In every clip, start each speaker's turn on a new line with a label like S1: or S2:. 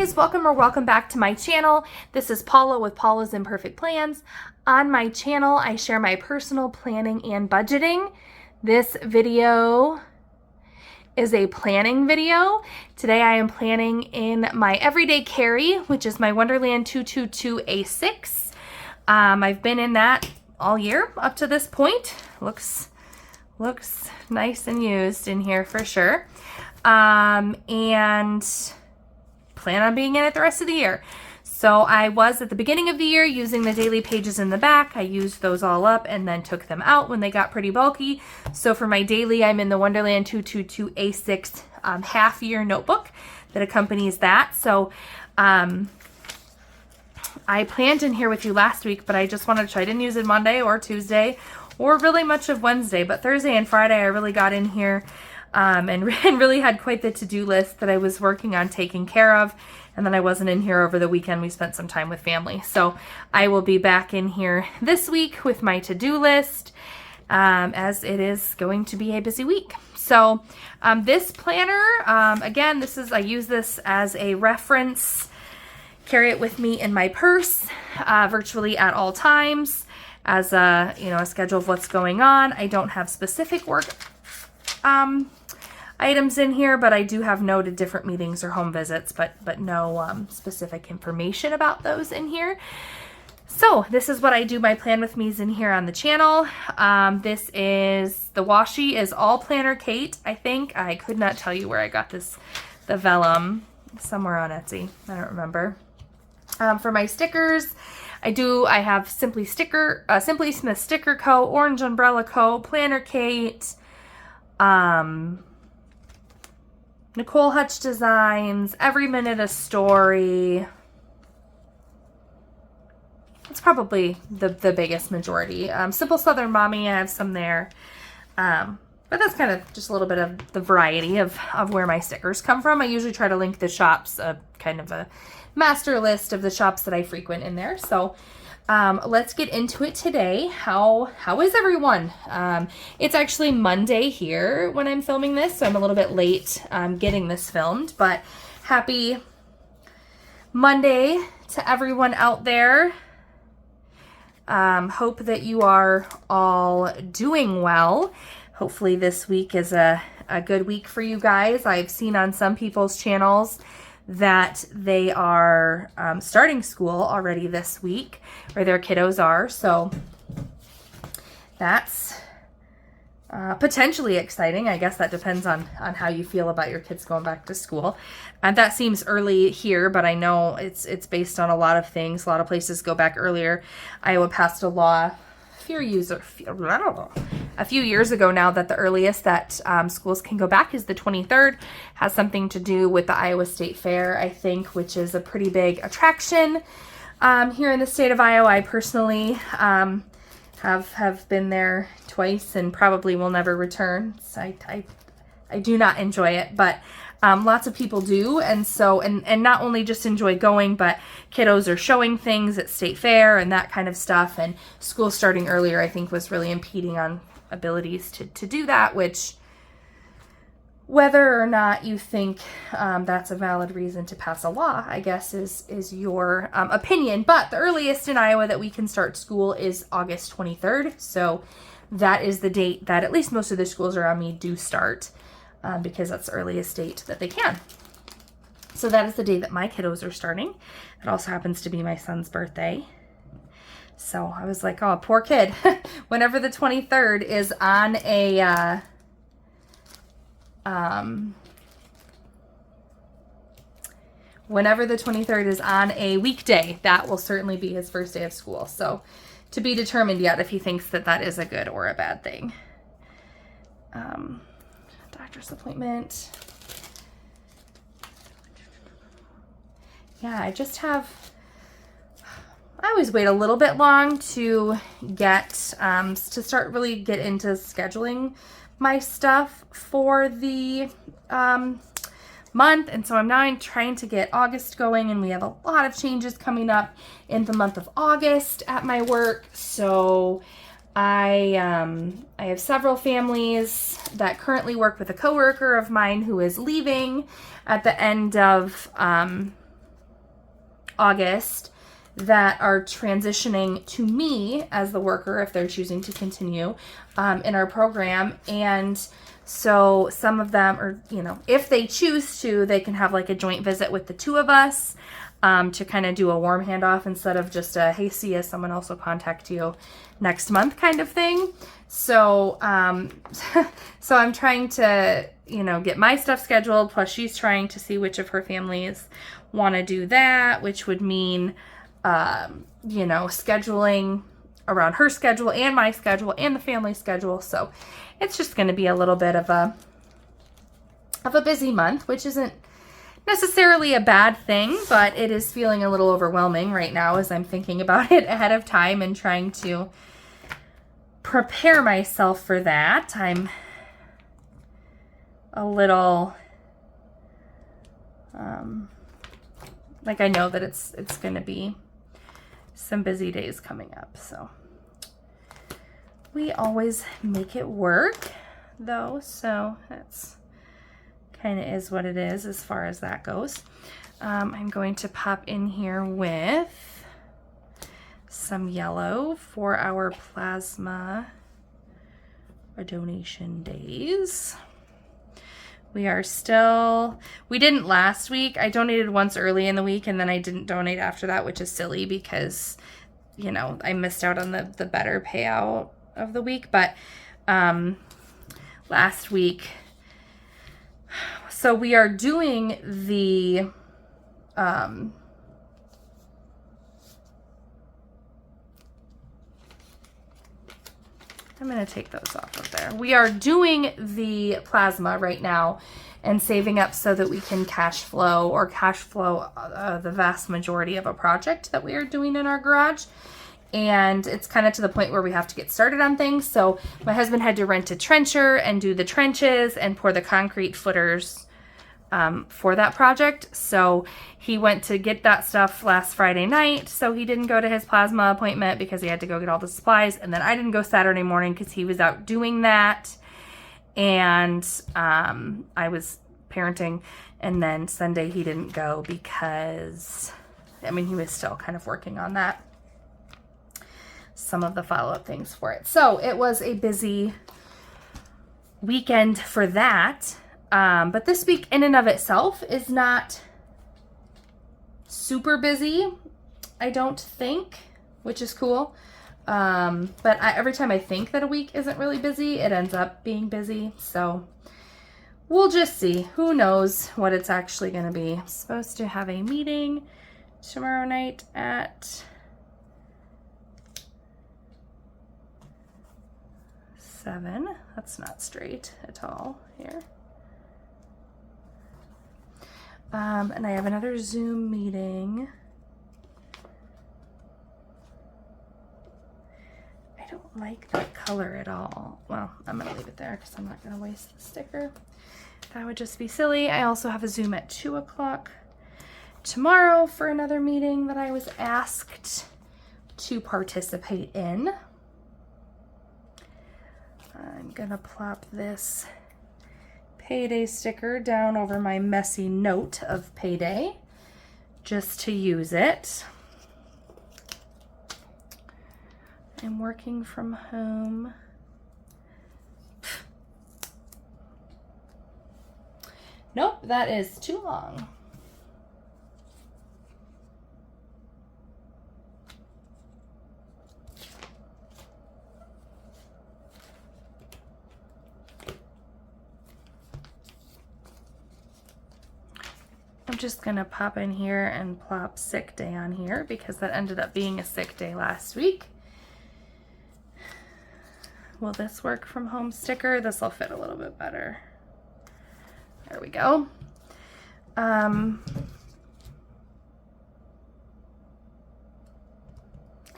S1: guys, welcome back to my channel. This is Paula with Paula's Imperfect Plans. On my channel, I share my personal planning and budgeting. This video is a planning video. Today I am planning in my everyday carry, which is my Wonderland 222A6. I've been in that all year up to this point. Looks nice and used in here for sure. And plan on being in it the rest of the year. So I was at the beginning of the year using the daily pages in the back. I used those all up and then took them out when they got pretty bulky. So for my daily, I'm in the Wonderland 222A6 half year notebook that accompanies that. So I planned in here with you last week, but I just wanted to try. I didn't use it Monday or Tuesday or really much of Wednesday, but Thursday and Friday I really got in here and really had quite the to-do list that I was working on taking care of. And then I wasn't in here over the weekend. We spent some time with family. So I will be back in here this week with my to-do list as it is going to be a busy week. So this planner, again, I use this as a reference. Carry it with me in my purse virtually at all times as a schedule of what's going on. I don't have specific work items in here, but I do have noted different meetings or home visits, but no specific information about those in here. So this is what I do. My plan with me's in here on the channel. This is the washi is all Planner Kate. I think I could not tell you where I got the vellum, somewhere on Etsy. I don't remember. For my stickers, I have Simply Smith Sticker Co., Orange Umbrella Co., Planner Kate, Nicole Hutch Designs, Every Minute a Story. It's probably the biggest majority. Simple Southern Mommy, I have some there. But that's kind of just a little bit of the variety of where my stickers come from. I usually try to link the shops, kind of a master list of the shops that I frequent in there. So let's get into it today. How is everyone? It's actually Monday here when I'm filming this, so I'm a little bit late getting this filmed, but happy Monday to everyone out there. Hope that you are all doing well. Hopefully this week is a good week for you guys. I've seen on some people's channels that they are starting school already this week, or their kiddos are, so that's potentially exciting. I guess that depends on how you feel about your kids going back to school. And that seems early here, but I know it's based on a lot of things. A lot of places go back earlier. Iowa passed a law a few years ago now that the earliest that schools can go back is the 23rd. Has something to do with the Iowa State Fair, I think, which is a pretty big attraction here in the state of Iowa. I personally have been there twice and probably will never return. So I do not enjoy it, but lots of people do, and so and not only just enjoy going, but kiddos are showing things at State Fair and that kind of stuff, and school starting earlier I think was really impeding on abilities to do that, which whether or not you think that's a valid reason to pass a law, I guess is your opinion. But the earliest in Iowa that we can start school is August 23rd, so that is the date that at least most of the schools around me do start. Because that's the earliest date that they can. So that is the day that my kiddos are starting. It also happens to be my son's birthday. So I was like, oh, poor kid. Whenever the 23rd is on a, whenever the 23rd is on a weekday, that will certainly be his first day of school. So to be determined yet if he thinks that is a good or a bad thing. Doctor's appointment. Yeah, I always wait a little bit long to get, to start really get into scheduling my stuff for the month. And so I'm trying to get August going, and we have a lot of changes coming up in the month of August at my work. So I have several families that currently work with a coworker of mine who is leaving at the end of August that are transitioning to me as the worker if they're choosing to continue in our program. And so some of them are, you know, if they choose to, they can have like a joint visit with the two of us to kind of do a warm handoff instead of just a, hey, see ya, someone else will contact you next month kind of thing. So, so I'm trying to, you know, get my stuff scheduled, plus she's trying to see which of her families want to do that, which would mean, you know, scheduling around her schedule and my schedule and the family schedule. So it's just going to be a little bit of a busy month, which isn't necessarily a bad thing, but it is feeling a little overwhelming right now as I'm thinking about it ahead of time and trying to prepare myself for that. I'm a little, like I know that it's going to be some busy days coming up. So we always make it work though. So that's kind of is what it is as far as that goes. I'm going to pop in here with some yellow for our plasma donation days. We are still, we didn't last week. I donated once early in the week and then I didn't donate after that, which is silly because, you know, I missed out on the better payout of the week. But last week, so we are doing the, I'm going to take those off of there. We are doing the plasma right now and saving up so that we can cash flow the vast majority of a project that we are doing in our garage. And it's kind of to the point where we have to get started on things. So my husband had to rent a trencher and do the trenches and pour the concrete footers for that project. So he went to get that stuff last Friday night. So he didn't go to his plasma appointment because he had to go get all the supplies. And then I didn't go Saturday morning because he was out doing that. And I was parenting. And then Sunday he didn't go because, I mean, he was still kind of working on that. Some of the follow-up things for it. So it was a busy weekend for that. But this week in and of itself is not super busy, I don't think, which is cool. But every time I think that a week isn't really busy, it ends up being busy. So we'll just see. Who knows what it's actually going to be. I'm supposed to have a meeting tomorrow night at 7. That's not straight at all here. And I have another Zoom meeting. I don't like that color at all. Well, I'm going to leave it there because I'm not going to waste the sticker. That would just be silly. I also have a Zoom at 2 o'clock tomorrow for another meeting that I was asked to participate in. I'm going to plop this payday sticker down over my messy note of payday just to use it. I'm working from home. Nope, that is too long. I'm just gonna pop in here and plop sick day on here because that ended up being a sick day last week. Will this work from home sticker? This will fit a little bit better. There we go. I'm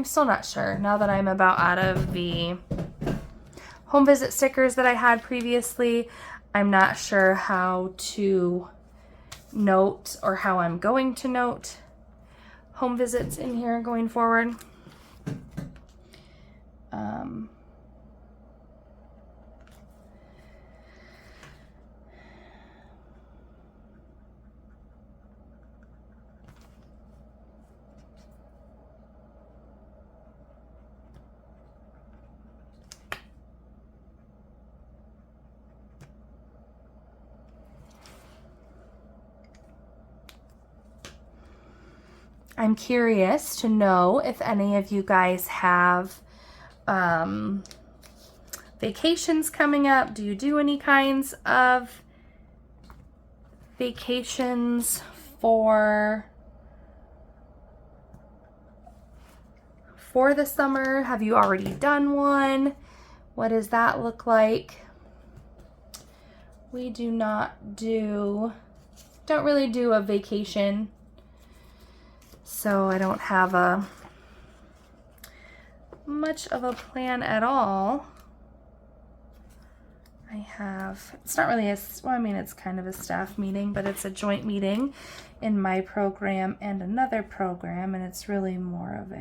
S1: still not sure now that I'm about out of the home visit stickers that I had previously. I'm not sure how to note or how I'm going to note home visits in here going forward. I'm curious to know if any of you guys have vacations coming up. Do you do any kinds of vacations for the summer? Have you already done one? What does that look like? We don't really do a vacation, so I don't have much of a plan at all. It's not really it's kind of a staff meeting, but it's a joint meeting in my program and another program, and it's really more of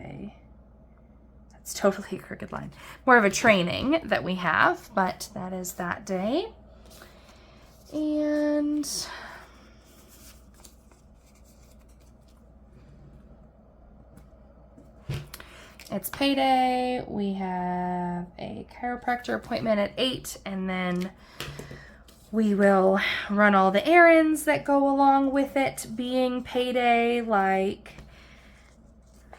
S1: it's totally a crooked line, more of a training that we have, but that is that day. And it's payday. We have a chiropractor appointment at 8, and then we will run all the errands that go along with it being payday, like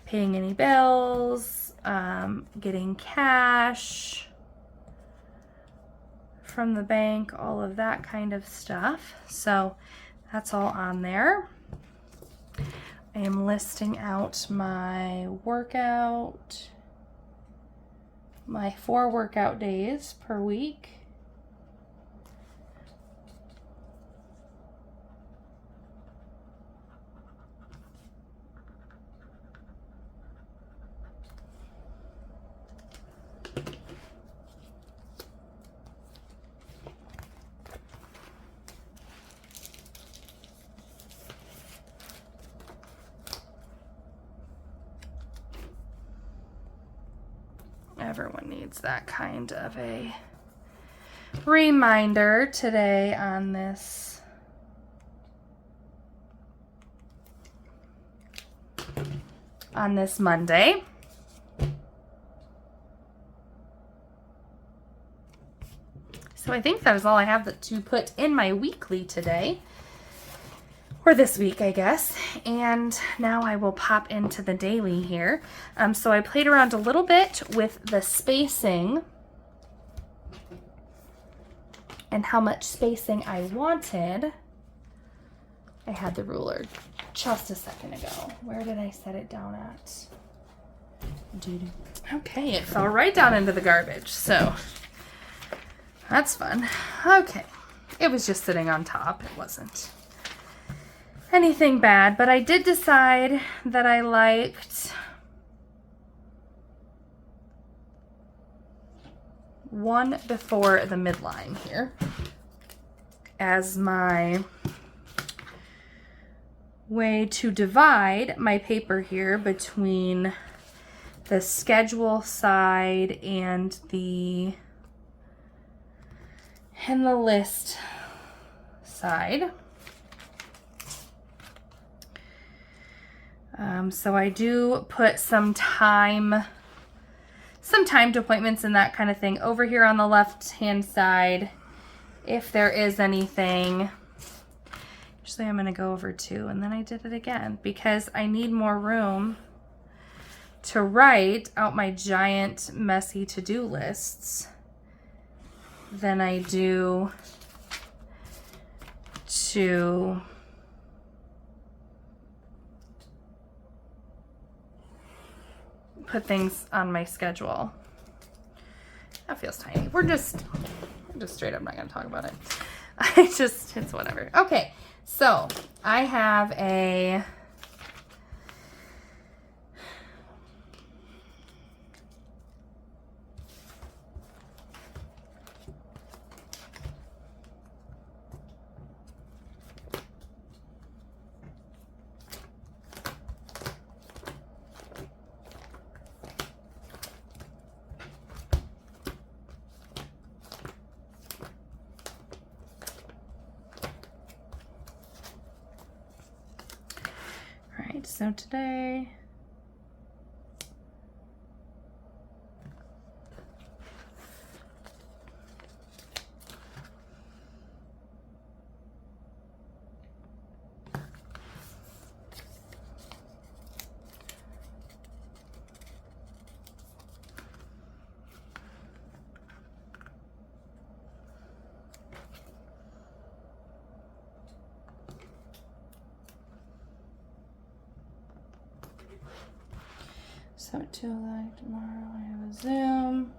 S1: paying any bills, getting cash from the bank, all of that kind of stuff. So that's all on there. I am listing out my 4 workout days per week. Everyone needs that kind of a reminder today on this Monday. So I think that is all I have to put in my weekly today, or this week, I guess. And now I will pop into the daily here. So I played around a little bit with the spacing and how much spacing I wanted. I had the ruler just a second ago. Where did I set it down at? Okay, it fell right down into the garbage, so that's fun. Okay, it was just sitting on top. It wasn't anything bad, but I did decide that I liked one before the midline here as my way to divide my paper here between the schedule side and the list side. So I do put some timed appointments and that kind of thing over here on the left-hand side. If there is anything, usually I'm going to go over 2, and then I did it again because I need more room to write out my giant, messy to-do lists than I do to put things on my schedule. That feels tiny. We're just straight up not gonna talk about it. It's whatever. Okay, so I have a so today So at 2 o'clock tomorrow I have a Zoom.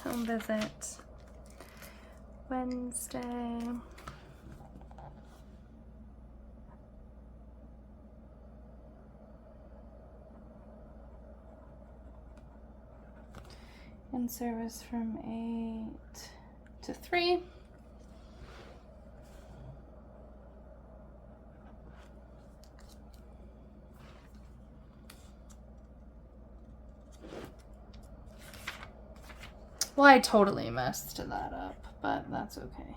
S1: Home visit Wednesday. In service from 8 to 3. Well, I totally messed that up, but that's okay.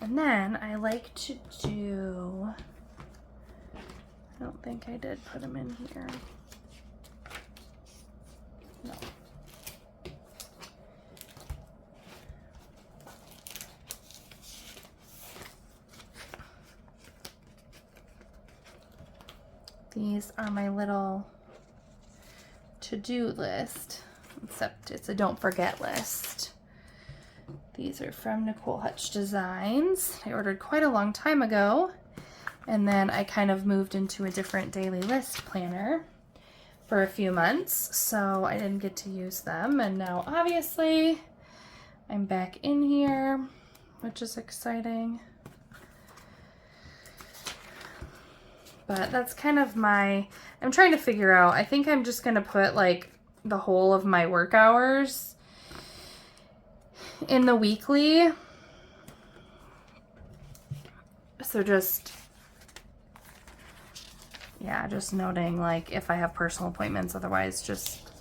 S1: And then I like to do, I don't think I did put them in here. No. These are my little to-do list, except it's a don't forget list. These are from Nicole Hutch Designs. I ordered quite a long time ago, and then I kind of moved into a different daily list planner for a few months, so I didn't get to use them. And now obviously I'm back in here, which is exciting. But that's kind of my, I'm trying to figure out, I think I'm just gonna put like the whole of my work hours in the weekly. So just, yeah, just noting like if I have personal appointments, otherwise just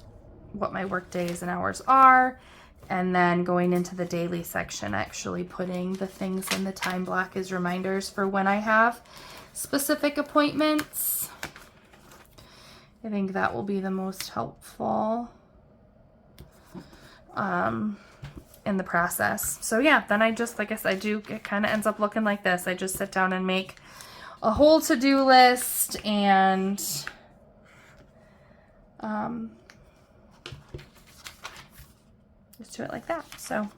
S1: what my work days and hours are. And then going into the daily section, actually putting the things in the time block as reminders for when I have specific appointments. I think that will be the most helpful in the process. So yeah, then I just, like I said, it kind of ends up looking like this. I just sit down and make a whole to-do list and just do it like that. So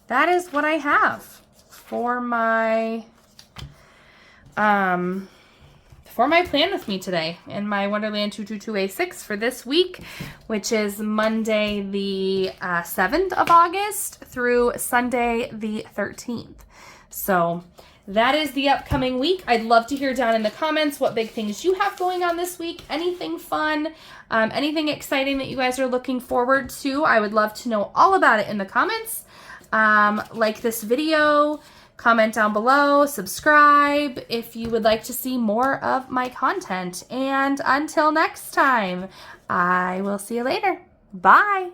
S1: that is what I have for my plan with me today in my Wonderland 222A6 for this week, which is Monday the 7th of August through Sunday the 13th. So that is the upcoming week. I'd love to hear down in the comments what big things you have going on this week. Anything fun, anything exciting that you guys are looking forward to. I would love to know all about it in the comments. Like this video, comment down below, subscribe if you would like to see more of my content. And until next time, I will see you later. Bye.